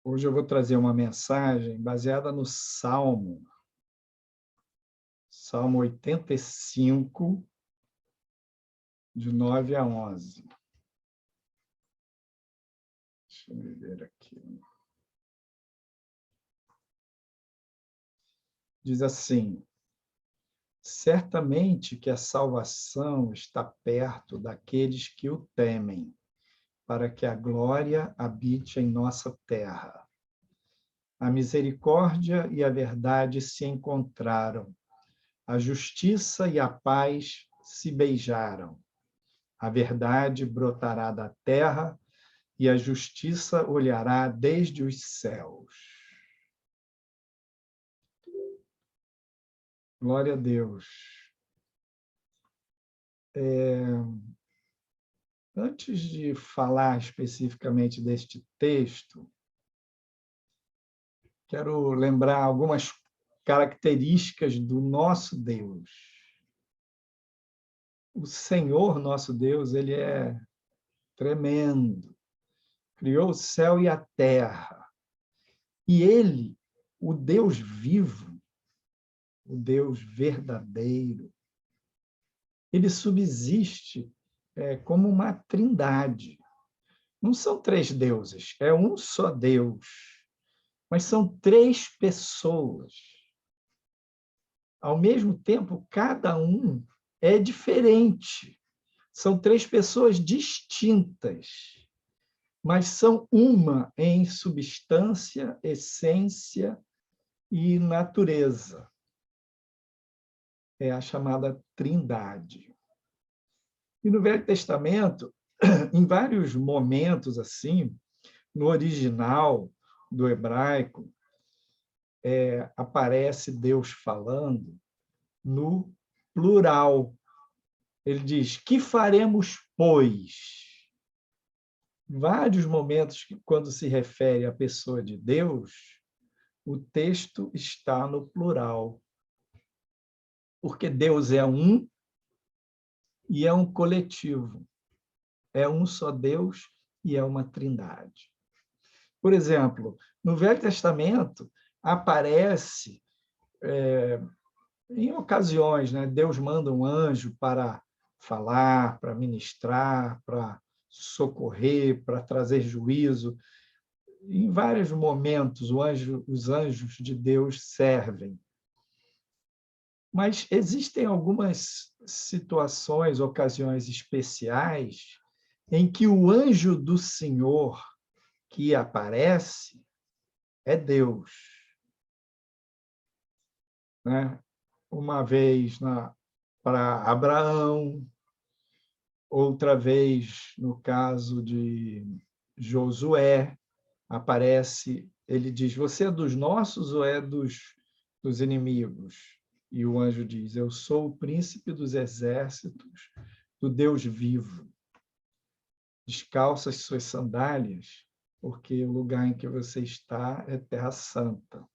Hoje eu vou trazer uma mensagem baseada no Salmo 85, de 9 a 11. Deixa eu ver aqui. Diz assim: certamente que a salvação está perto daqueles que o temem, para que a glória habite em nossa terra. A misericórdia e a verdade se encontraram, a justiça e a paz se beijaram. A verdade brotará da terra e a justiça olhará desde os céus. Glória a Deus. Antes de falar especificamente deste texto, quero lembrar algumas características do nosso Deus. O Senhor, nosso Deus, ele é tremendo. Criou o céu e a terra. E ele, o Deus vivo, o Deus verdadeiro, ele subsiste como uma trindade. Não são três deuses, é um só Deus, mas são três pessoas. Ao mesmo tempo, cada um é diferente. São três pessoas distintas, mas são uma em substância, essência e natureza. É a chamada Trindade. E no Velho Testamento, em vários momentos assim, no original do hebraico, aparece Deus falando no plural. Ele diz: que faremos, pois? Vários momentos que, quando se refere à pessoa de Deus, o texto está no plural. Porque Deus é um e é um coletivo. É um só Deus e é uma trindade. Por exemplo, no Velho Testamento, aparece, em ocasiões, né, Deus manda um anjo para falar, para ministrar, para socorrer, para trazer juízo. Em vários momentos, os anjos de Deus servem. Mas existem algumas situações, ocasiões especiais, em que o anjo do Senhor que aparece é Deus. Né? Uma vez para Abraão, outra vez, no caso de Josué, aparece, ele diz: você é dos nossos ou é dos inimigos? E o anjo diz: eu sou o príncipe dos exércitos do Deus vivo. Descalça as suas sandálias, porque o lugar em que você está é terra santa.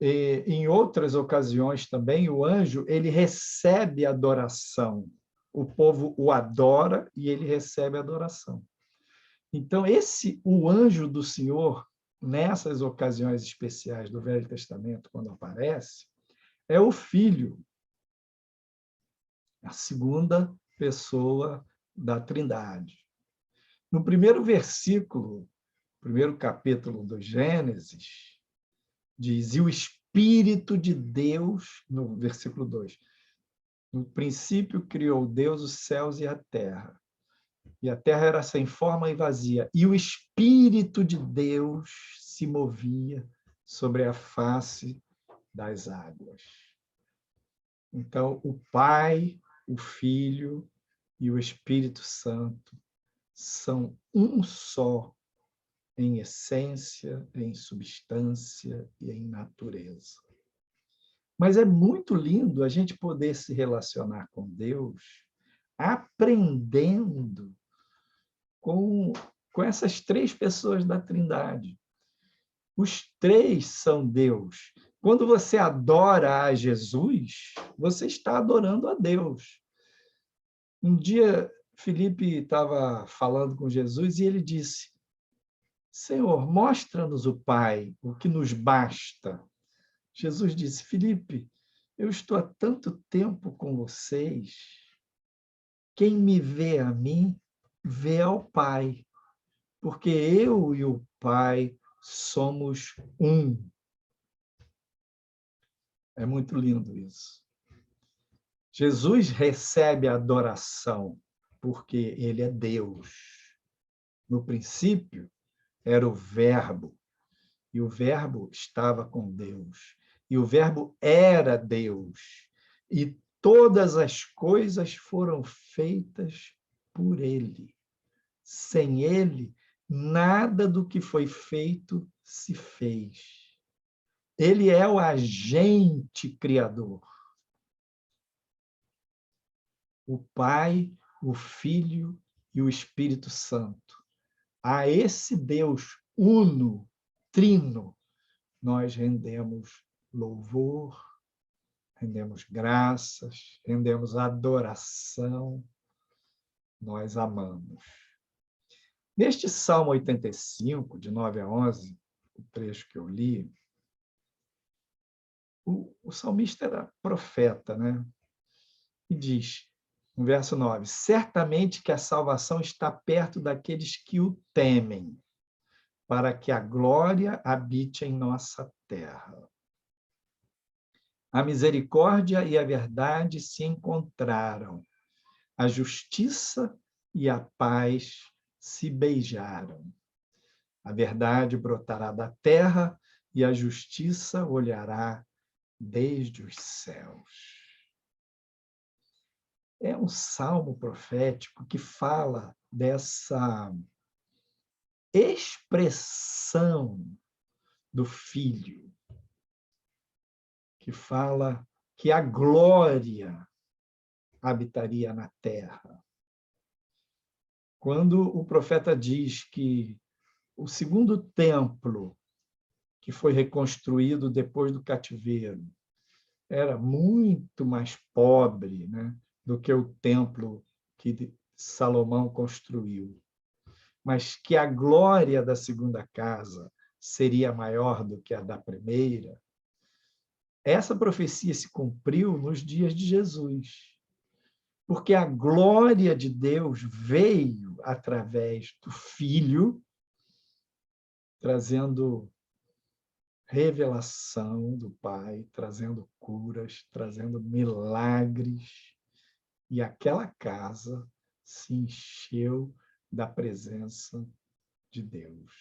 E, em outras ocasiões também, o anjo ele recebe adoração. O povo o adora e ele recebe adoração. Então, o anjo do Senhor, nessas ocasiões especiais do Velho Testamento, quando aparece, é o Filho, a segunda pessoa da Trindade. No primeiro versículo, primeiro capítulo do Gênesis, diz: e o Espírito de Deus, no versículo 2, no princípio criou Deus os céus e a terra. E a terra era sem forma e vazia. E o Espírito de Deus se movia sobre a face das águas. Então, o Pai, o Filho e o Espírito Santo são um só em essência, em substância e em natureza. Mas é muito lindo a gente poder se relacionar com Deus aprendendo com essas três pessoas da Trindade. Os três são Deus. Quando você adora a Jesus, você está adorando a Deus. Um dia, Felipe estava falando com Jesus e ele disse: Senhor, mostra-nos o Pai, o que nos basta. Jesus disse, Filipe, eu estou há tanto tempo com vocês. Quem me vê a mim, vê ao Pai, porque eu e o Pai somos um. É muito lindo isso. Jesus recebe a adoração, porque ele é Deus. No princípio, era o Verbo, e o Verbo estava com Deus, e o Verbo era Deus, e todas as coisas foram feitas por ele. Sem ele, nada do que foi feito se fez. Ele é o agente criador. O Pai, o Filho e o Espírito Santo. A esse Deus uno, trino, nós rendemos louvor, rendemos graças, rendemos adoração, nós amamos. Neste Salmo 85, de 9 a 11, o trecho que eu li, o salmista era profeta, né? E diz, no verso 9, certamente que a salvação está perto daqueles que o temem, para que a glória habite em nossa terra. A misericórdia e a verdade se encontraram, a justiça e a paz se beijaram. A verdade brotará da terra e a justiça olhará desde os céus. É um salmo profético que fala dessa expressão do Filho, que fala que a glória habitaria na terra. Quando o profeta diz que o segundo templo, que foi reconstruído depois do cativeiro, era muito mais pobre, né, do que o templo que Salomão construiu, mas que a glória da segunda casa seria maior do que a da primeira, essa profecia se cumpriu nos dias de Jesus, porque a glória de Deus veio através do Filho, trazendo revelação do Pai, trazendo curas, trazendo milagres, e aquela casa se encheu da presença de Deus.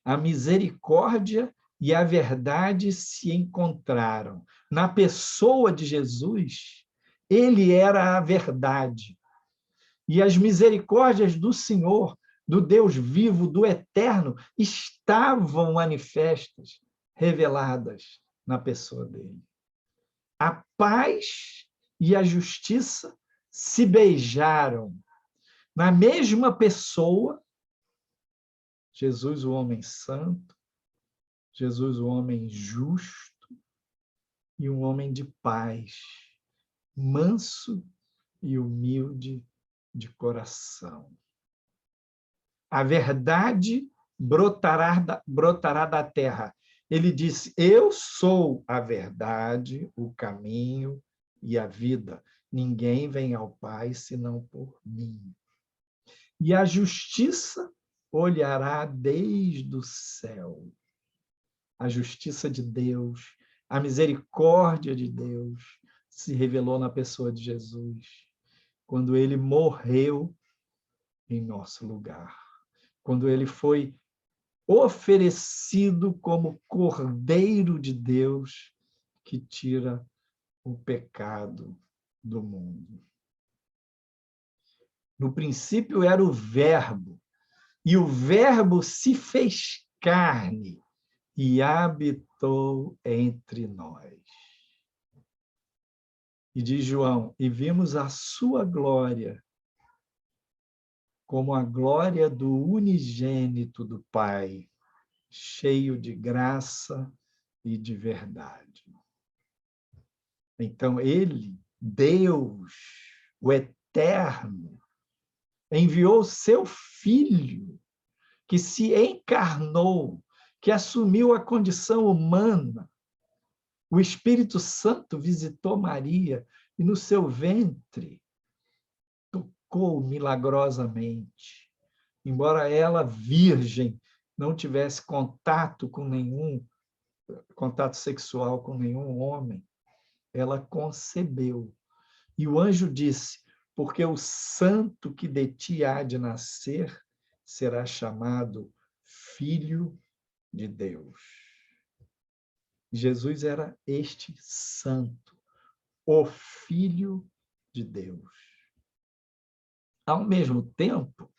A misericórdia e a verdade se encontraram. Na pessoa de Jesus, ele era a verdade. E as misericórdias do Senhor, do Deus vivo, do eterno, estavam manifestas, reveladas na pessoa dele. A paz e a justiça se beijaram na mesma pessoa, Jesus, o homem santo, Jesus, o homem justo, e um homem de paz, manso e humilde de coração. A verdade brotará da terra. Ele disse, eu sou a verdade, o caminho e a vida. Ninguém vem ao Pai senão por mim. E a justiça olhará desde o céu. A justiça de Deus, a misericórdia de Deus se revelou na pessoa de Jesus, quando ele morreu em nosso lugar, quando ele foi oferecido como Cordeiro de Deus que tira o pecado do mundo. No princípio era o Verbo, e o Verbo se fez carne e habitou entre nós. E diz João, e vimos a sua glória, como a glória do unigênito do Pai, cheio de graça e de verdade. Então, ele, Deus, o Eterno, enviou seu Filho, que se encarnou, que assumiu a condição humana. O Espírito Santo visitou Maria e no seu ventre tocou milagrosamente. Embora ela, virgem, não tivesse contato sexual com nenhum homem, ela concebeu. E o anjo disse: porque o santo que de ti há de nascer será chamado Filho de Deus. Jesus era este santo, o Filho de Deus. Ao mesmo tempo,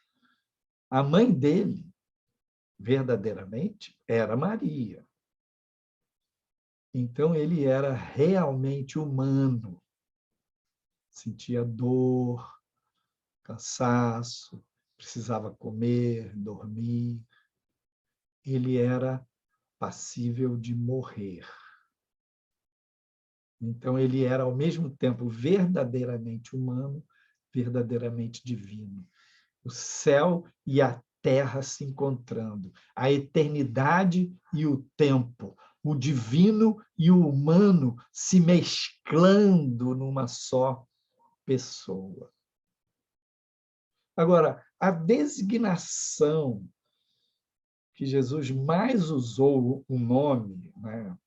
a mãe dele, verdadeiramente, era Maria. Então, ele era realmente humano. Sentia dor, cansaço, precisava comer, dormir. Ele era passível de morrer. Então, ele era, ao mesmo tempo, verdadeiramente humano, verdadeiramente divino. O céu e a terra se encontrando, a eternidade e o tempo, o divino e o humano se mesclando numa só pessoa. Agora, a designação que Jesus mais usou, o nome, né,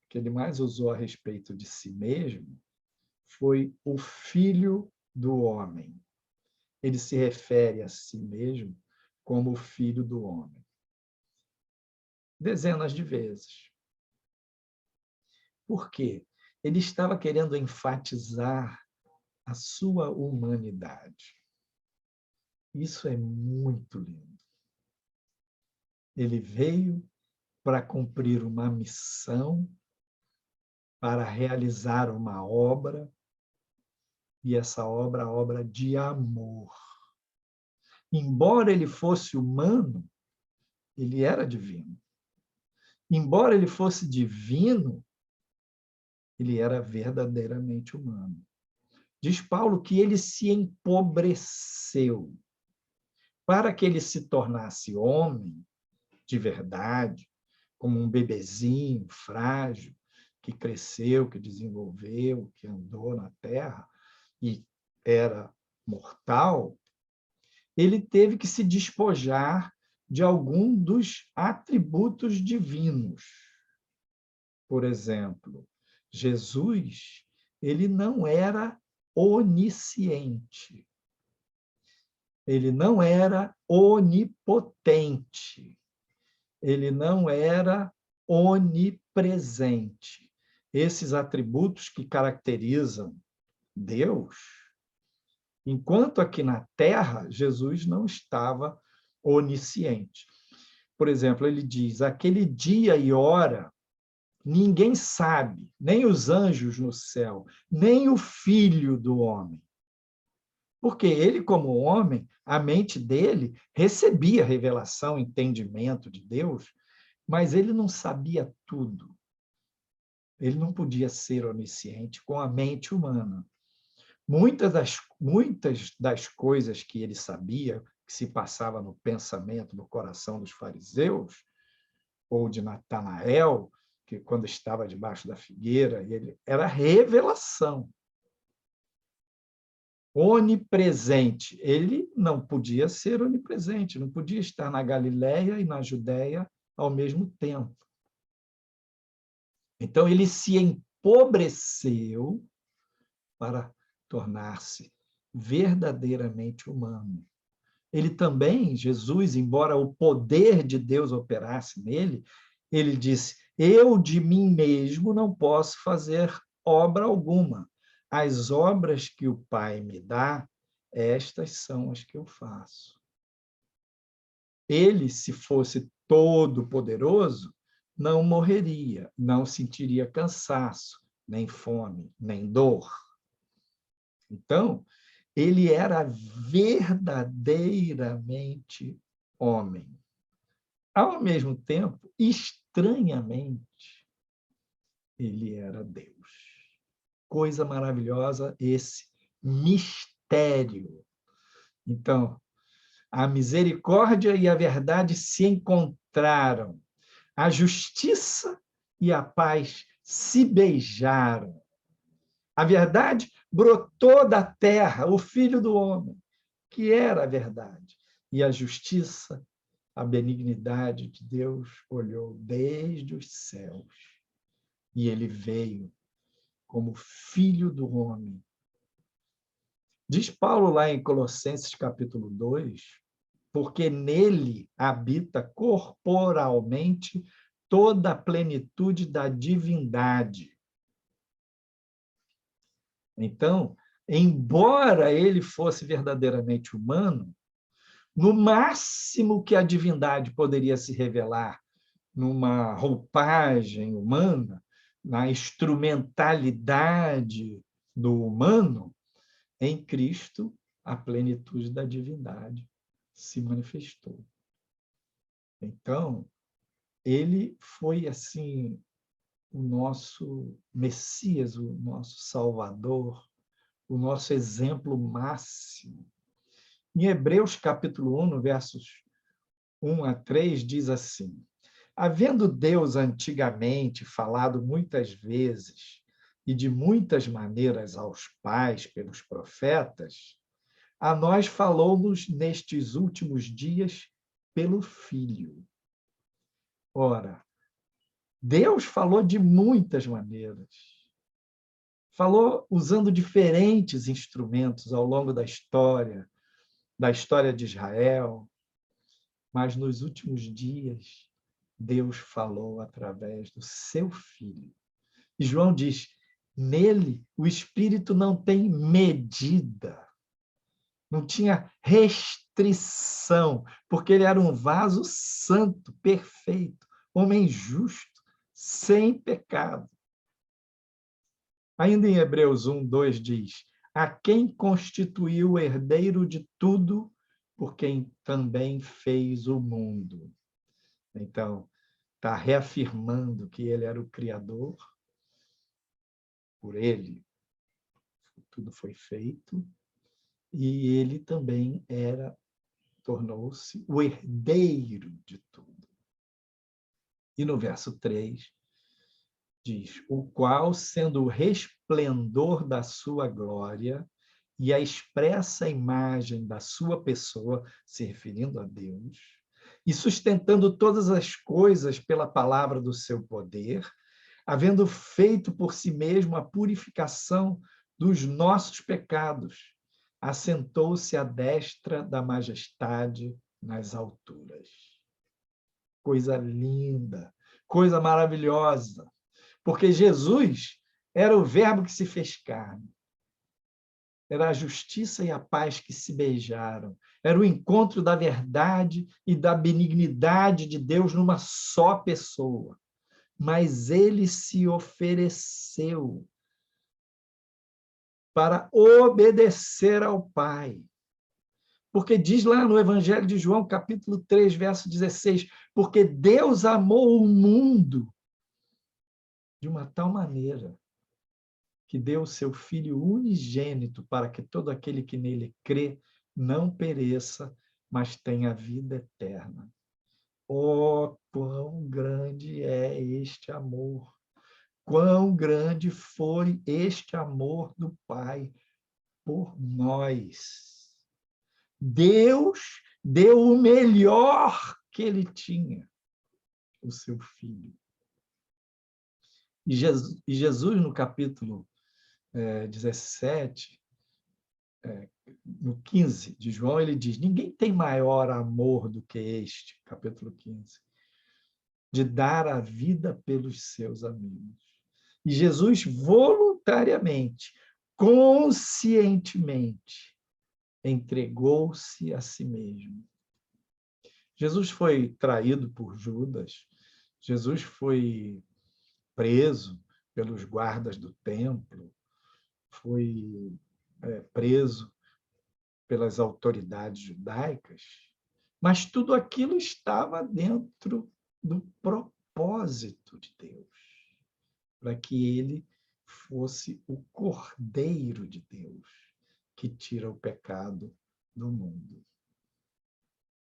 que ele mais usou a respeito de si mesmo, foi o Filho do Homem. Ele se refere a si mesmo como o Filho do Homem. Dezenas de vezes. Por quê? Ele estava querendo enfatizar a sua humanidade. Isso é muito lindo. Ele veio para cumprir uma missão, para realizar uma obra, e essa obra, a obra de amor. Embora ele fosse humano, ele era divino. Embora ele fosse divino, ele era verdadeiramente humano. Diz Paulo que ele se empobreceu para que ele se tornasse homem de verdade, como um bebezinho frágil, que cresceu, que desenvolveu, que andou na terra e era mortal. Ele teve que se despojar de algum dos atributos divinos. Por exemplo, Jesus, ele não era onisciente. Ele não era onipotente. Ele não era onipresente. Esses atributos que caracterizam Deus, enquanto aqui na Terra, Jesus não estava onisciente. Por exemplo, ele diz: aquele dia e hora ninguém sabe, nem os anjos no céu, nem o Filho do Homem. Porque ele, como homem, a mente dele recebia revelação, entendimento de Deus, mas ele não sabia tudo. Ele não podia ser onisciente com a mente humana. Muitas das coisas que ele sabia, que se passava no pensamento, no coração dos fariseus, ou de Natanael, que quando estava debaixo da figueira, era revelação. Onipresente. Ele não podia ser onipresente, não podia estar na Galileia e na Judéia ao mesmo tempo. Então, ele se empobreceu para tornar-se verdadeiramente humano. Ele também, Jesus, embora o poder de Deus operasse nele, ele disse: eu de mim mesmo não posso fazer obra alguma. As obras que o Pai me dá, estas são as que eu faço. Ele, se fosse todo-poderoso, não morreria, não sentiria cansaço, nem fome, nem dor. Então, ele era verdadeiramente homem. Ao mesmo tempo, estranhamente, ele era Deus. Coisa maravilhosa esse mistério. Então, A misericórdia e a verdade se encontraram. A justiça e a paz se beijaram. A verdade brotou da terra, o Filho do Homem, que era a verdade. E a justiça, a benignidade de Deus olhou desde os céus. E ele veio como Filho do Homem. Diz Paulo lá em Colossenses capítulo 2, porque nele habita corporalmente toda a plenitude da divindade. Então, embora ele fosse verdadeiramente humano, no máximo que a divindade poderia se revelar numa roupagem humana, na instrumentalidade do humano, em Cristo, a plenitude da divindade se manifestou. Então, ele foi assim o nosso Messias, o nosso Salvador, o nosso exemplo máximo. Em Hebreus capítulo 1, versos 1 a 3, diz assim: havendo Deus antigamente falado muitas vezes e de muitas maneiras aos pais pelos profetas, a nós falou-nos nestes últimos dias pelo Filho. Ora, Deus falou de muitas maneiras. Falou usando diferentes instrumentos ao longo da história de Israel, mas nos últimos dias, Deus falou através do seu Filho. E João diz, nele o Espírito não tem medida, não tinha restrição, porque ele era um vaso santo, perfeito, homem justo, sem pecado. Ainda em Hebreus 1, 2 diz, a quem constituiu o herdeiro de tudo, por quem também fez o mundo. Então, está reafirmando que ele era o Criador, por ele tudo foi feito, e ele também tornou-se o herdeiro de tudo. E no verso 3 diz, o qual, sendo o resplendor da sua glória e a expressa imagem da sua pessoa, se referindo a Deus, e sustentando todas as coisas pela palavra do seu poder, havendo feito por si mesmo a purificação dos nossos pecados, assentou-se à destra da majestade nas alturas. Coisa linda, coisa maravilhosa, porque Jesus era o verbo que se fez carne. Era a justiça e a paz que se beijaram. Era o encontro da verdade e da benignidade de Deus numa só pessoa. Mas ele se ofereceu para obedecer ao Pai. Porque diz lá no Evangelho de João, capítulo 3, verso 16, porque Deus amou o mundo de uma tal maneira que deu o seu Filho unigênito para que todo aquele que nele crê não pereça, mas tenha vida eterna. Oh, quão grande é este amor! Quão grande foi este amor do Pai por nós! Deus deu o melhor que ele tinha, o seu Filho. E Jesus no capítulo 17, no 15 de João, ele diz, ninguém tem maior amor do que este, capítulo 15, de dar a vida pelos seus amigos. E Jesus voluntariamente, conscientemente, entregou-se a si mesmo. Jesus foi traído por Judas, Jesus foi preso pelos guardas do templo, foi preso pelas autoridades judaicas, mas tudo aquilo estava dentro do propósito de Deus, para que ele fosse o Cordeiro de Deus, que tira o pecado do mundo.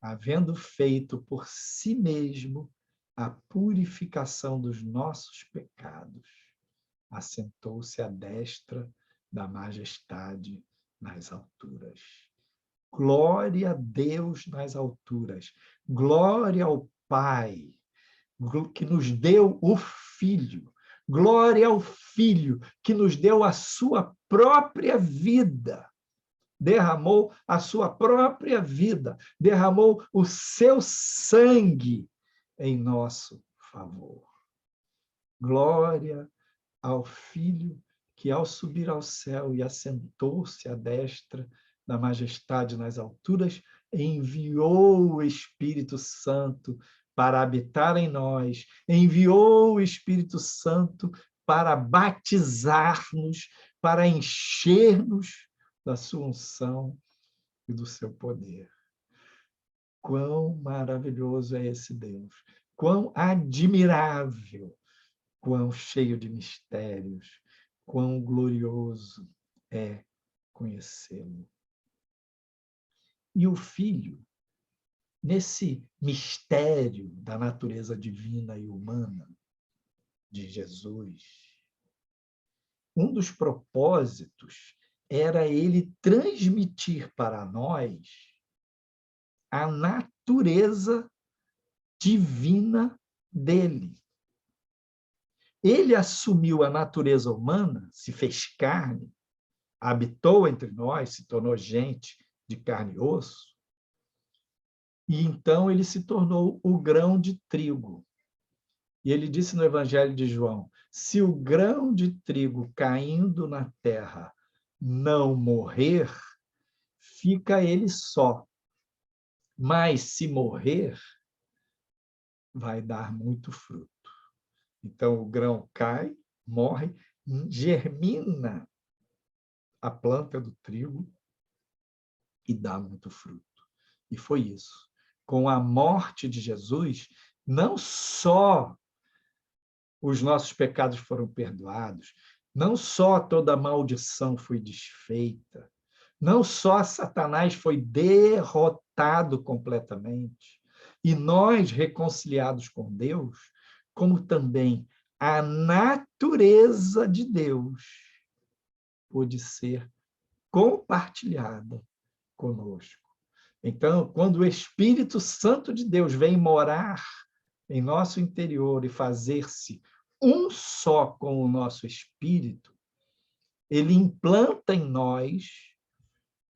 havendo feito por si mesmo a purificação dos nossos pecados, assentou-se à destra da majestade nas alturas. Glória a Deus nas alturas. Glória ao Pai, que nos deu o Filho. Glória ao Filho, que nos deu a sua própria vida. Derramou a sua própria vida, derramou o seu sangue em nosso favor. Glória ao Filho, que ao subir ao céu e assentou-se à destra da majestade nas alturas, enviou o Espírito Santo para habitar em nós, enviou o Espírito Santo para batizar-nos, para encher-nos da sua unção e do seu poder. Quão maravilhoso é esse Deus, quão admirável, quão cheio de mistérios, quão glorioso é conhecê-lo. E o Filho, nesse mistério da natureza divina e humana de Jesus, um dos propósitos era ele transmitir para nós a natureza divina dele. Ele assumiu a natureza humana, se fez carne, habitou entre nós, se tornou gente de carne e osso, e então ele se tornou o grão de trigo. E ele disse no Evangelho de João, se o grão de trigo caindo na terra não morrer, fica ele só. Mas se morrer, vai dar muito fruto. Então o grão cai, morre, germina a planta do trigo e dá muito fruto. E foi isso. Com a morte de Jesus, não só os nossos pecados foram perdoados, não só toda maldição foi desfeita, não só Satanás foi derrotado completamente, e nós reconciliados com Deus, como também a natureza de Deus pôde ser compartilhada conosco. Então, quando o Espírito Santo de Deus vem morar em nosso interior e fazer-se um só com o nosso espírito, ele implanta em nós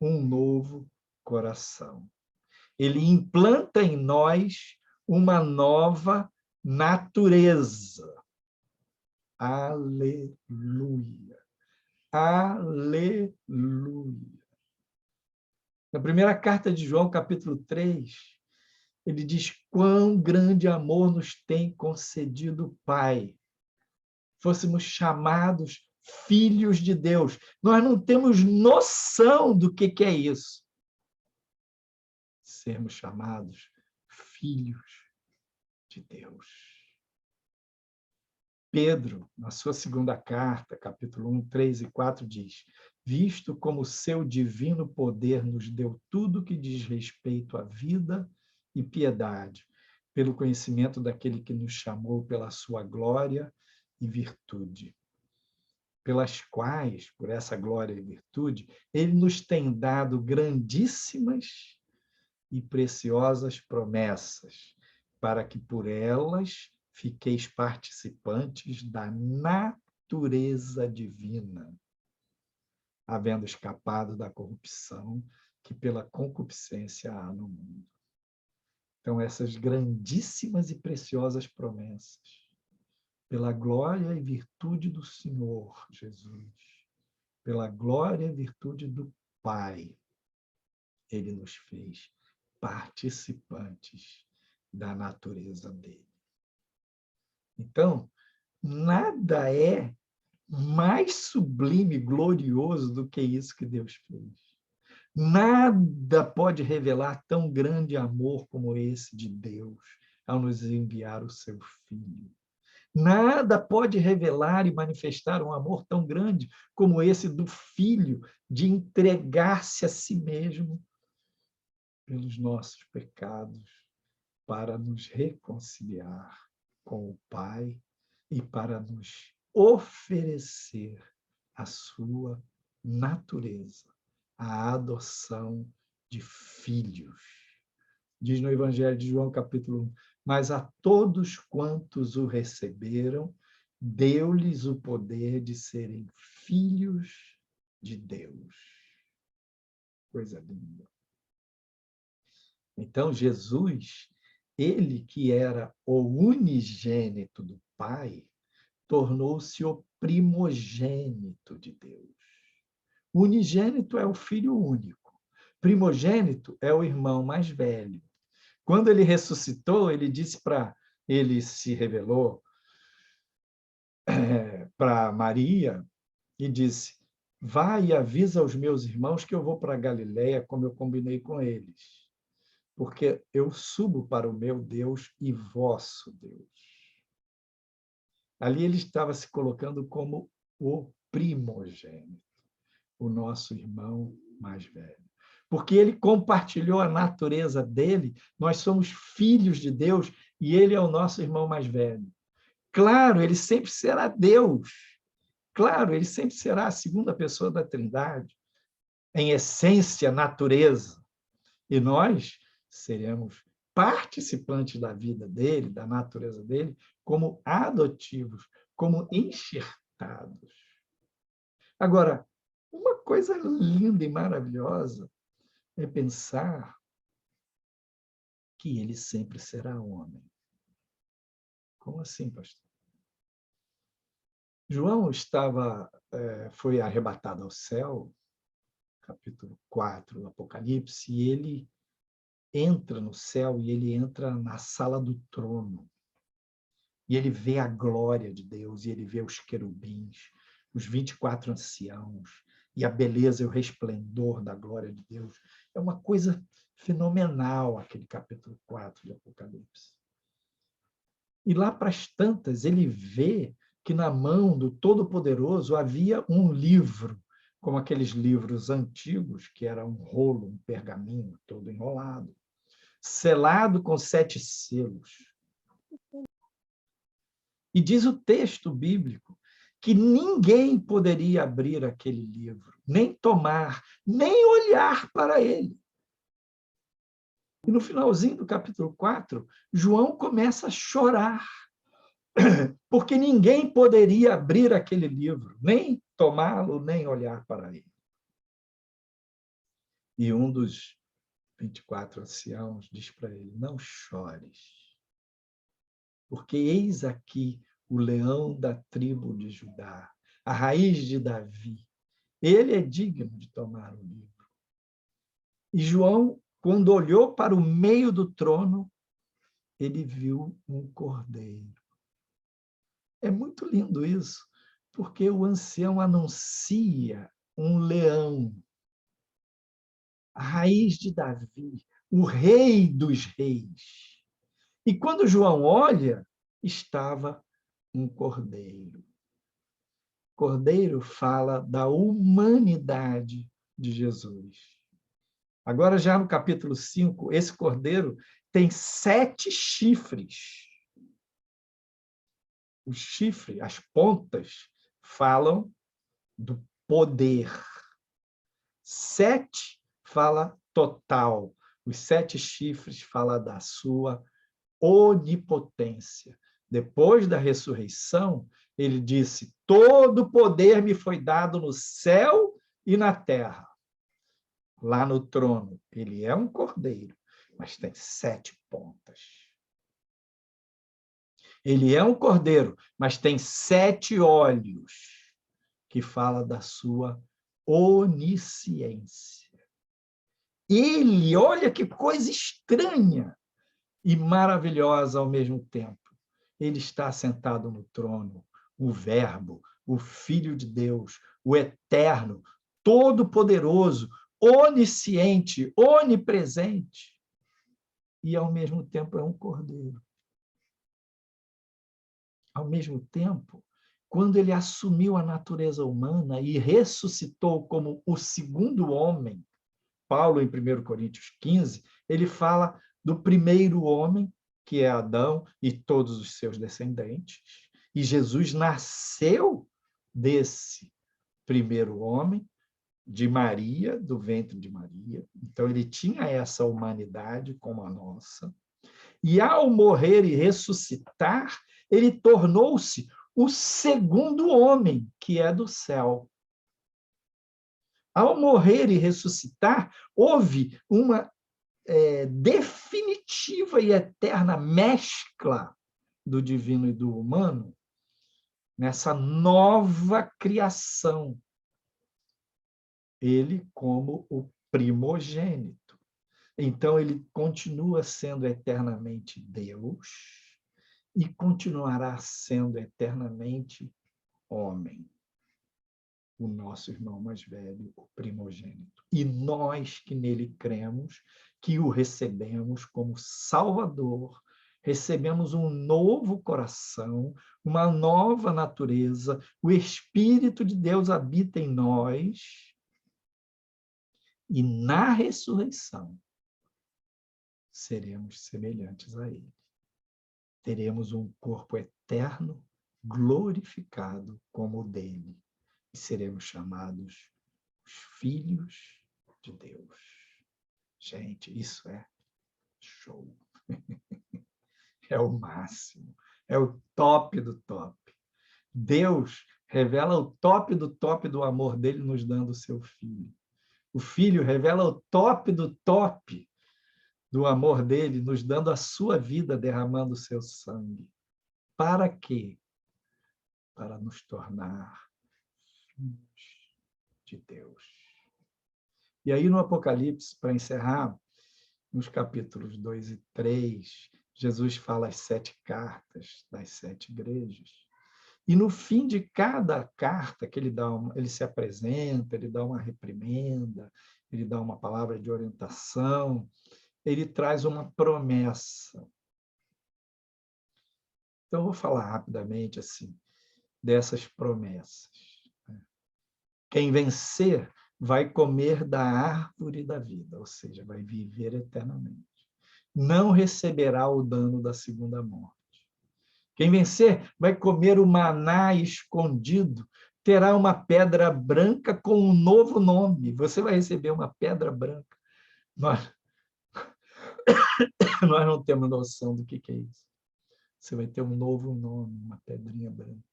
um novo coração. Ele implanta em nós uma nova natureza. Aleluia! Aleluia! Na primeira carta de João, capítulo 3, ele diz, quão grande amor nos tem concedido o Pai. Fôssemos chamados filhos de Deus. Nós não temos noção do que é isso. Sermos chamados filhos de Deus. Pedro, na sua segunda carta, capítulo 1, 3 e 4, diz, visto como o seu divino poder nos deu tudo que diz respeito à vida e piedade, pelo conhecimento daquele que nos chamou pela sua glória e virtude, pelas quais, por essa glória e virtude, ele nos tem dado grandíssimas e preciosas promessas, para que por elas fiqueis participantes da natureza divina, havendo escapado da corrupção que pela concupiscência há no mundo. Então, essas grandíssimas e preciosas promessas, pela glória e virtude do Senhor Jesus, pela glória e virtude do Pai, ele nos fez participantes da natureza dele. Então, nada é mais sublime e glorioso do que isso que Deus fez. Nada pode revelar tão grande amor como esse de Deus ao nos enviar o seu Filho. Nada pode revelar e manifestar um amor tão grande como esse do Filho, de entregar-se a si mesmo pelos nossos pecados, para nos reconciliar com o Pai e para nos oferecer a sua natureza, a adoção de filhos. Diz no Evangelho de João, capítulo 1, mas a todos quantos o receberam, deu-lhes o poder de serem filhos de Deus. Coisa linda. Então, Jesus, ele que era o unigênito do Pai, tornou-se o primogênito de Deus. O unigênito é o filho único. Primogênito é o irmão mais velho. Quando ele ressuscitou, ele disse ele se revelou para Maria e disse: vai e avisa aos meus irmãos que eu vou para Galiléia, como eu combinei com eles, porque eu subo para o meu Deus e vosso Deus. Ali ele estava se colocando como o primogênito, o nosso irmão mais velho. Porque ele compartilhou a natureza dele, nós somos filhos de Deus e ele é o nosso irmão mais velho. Claro, ele sempre será Deus. Claro, ele sempre será a segunda pessoa da Trindade, em essência, natureza. E nós seremos participantes da vida dele, da natureza dele, como adotivos, como enxertados. Agora, uma coisa linda e maravilhosa é pensar que ele sempre será homem. Como assim, pastor? João foi arrebatado ao céu, capítulo 4 do Apocalipse, e ele entra no céu e ele entra na sala do trono. E ele vê a glória de Deus, e ele vê os querubins, os 24 anciãos, e a beleza e o resplendor da glória de Deus. É uma coisa fenomenal aquele capítulo 4 de Apocalipse. E lá para as tantas, ele vê que na mão do Todo-Poderoso havia um livro, como aqueles livros antigos, que era um rolo, um pergaminho todo enrolado, selado com 7 selos. E diz o texto bíblico que ninguém poderia abrir aquele livro, nem tomar, nem olhar para ele. E no finalzinho do capítulo 4, João começa a chorar, porque ninguém poderia abrir aquele livro, nem tomá-lo, nem olhar para ele. E um dos 24 anciãos diz para ele: não chores, porque eis aqui o leão da tribo de Judá, a raiz de Davi. Ele é digno de tomar o livro. E João, quando olhou para o meio do trono, ele viu um cordeiro. É muito lindo isso, porque o ancião anuncia um leão, a raiz de Davi, o rei dos reis. E quando João olha, estava um cordeiro. Cordeiro fala da humanidade de Jesus. Agora, já no capítulo 5, esse cordeiro tem 7 chifres. Os chifres, as pontas, falam do poder. 7 fala total. Os 7 chifres falam da sua onipotência. Depois da ressurreição, ele disse: todo poder me foi dado no céu e na terra. Lá no trono, ele é um cordeiro, mas tem 7 pontas. Ele é um cordeiro, mas tem 7 olhos, que fala da sua onisciência. Ele, olha que coisa estranha e maravilhosa ao mesmo tempo. Ele está sentado no trono, o Verbo, o Filho de Deus, o Eterno, Todo-Poderoso, onisciente, onipresente. E, ao mesmo tempo, é um cordeiro. Ao mesmo tempo, quando ele assumiu a natureza humana e ressuscitou como o segundo homem, Paulo, em 1 Coríntios 15, ele fala do primeiro homem, que é Adão e todos os seus descendentes, e Jesus nasceu desse primeiro homem, de Maria, do ventre de Maria. Então, ele tinha essa humanidade como a nossa. E, ao morrer e ressuscitar, ele tornou-se o segundo homem, que é do céu. Ao morrer e ressuscitar, houve uma definitiva e eterna mescla do divino e do humano nessa nova criação. Ele como o primogênito. Então, ele continua sendo eternamente Deus e continuará sendo eternamente homem, o nosso irmão mais velho, o primogênito. E nós que nele cremos, que o recebemos como Salvador, recebemos um novo coração, uma nova natureza, o Espírito de Deus habita em nós, e na ressurreição seremos semelhantes a ele. Teremos um corpo eterno, glorificado como o dele, e seremos chamados os filhos de Deus. Gente, isso é show. É o máximo, é o top do top. Deus revela o top do amor dele nos dando o seu filho. O filho revela o top do top do amor dele, nos dando a sua vida, derramando o seu sangue. Para quê? Para nos tornar filhos de Deus. E aí, no Apocalipse, para encerrar, nos capítulos 2 e 3, Jesus fala as 7 cartas das 7 igrejas. E no fim de cada carta que ele se apresenta, ele dá uma reprimenda, ele dá uma palavra de orientação, ele traz uma promessa. Então, eu vou falar rapidamente assim, dessas promessas. Quem vencer vai comer da árvore da vida, ou seja, vai viver eternamente. Não receberá o dano da segunda morte. Quem vencer vai comer o maná escondido, terá uma pedra branca com um novo nome. Você vai receber uma pedra branca. Nós não temos noção do que é isso. Você vai ter um novo nome, uma pedrinha branca.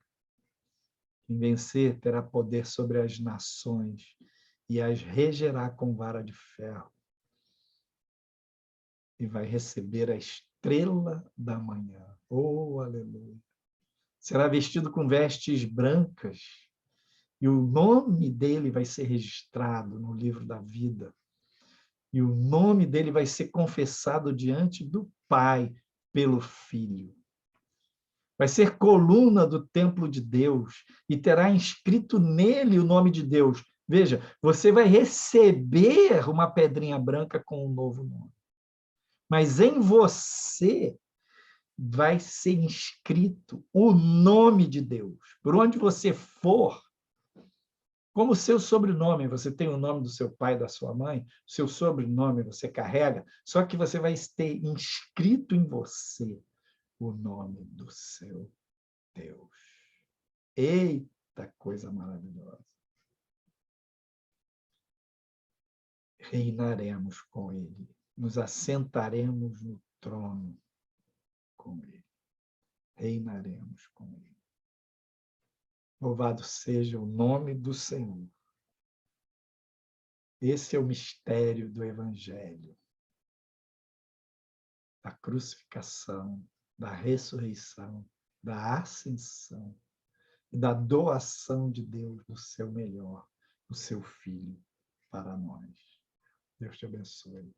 Quem vencer terá poder sobre as nações e as regerá com vara de ferro. E vai receber a estrela da manhã. Oh, aleluia! Será vestido com vestes brancas e o nome dele vai ser registrado no livro da vida. E o nome dele vai ser confessado diante do Pai pelo Filho. Vai ser coluna do templo de Deus e terá inscrito nele o nome de Deus. Veja, você vai receber uma pedrinha branca com um novo nome. Mas em você vai ser inscrito o nome de Deus. Por onde você for, como o seu sobrenome, você tem o nome do seu pai, da sua mãe, o seu sobrenome você carrega, só que você vai ter inscrito em você o nome do seu Deus. Eita, coisa maravilhosa. Reinaremos com ele, nos assentaremos no trono com ele. Reinaremos com ele. Louvado seja o nome do Senhor. Esse é o mistério do Evangelho, da crucificação, da ressurreição, da ascensão e da doação de Deus do seu melhor, o seu Filho, para nós. Deus te abençoe.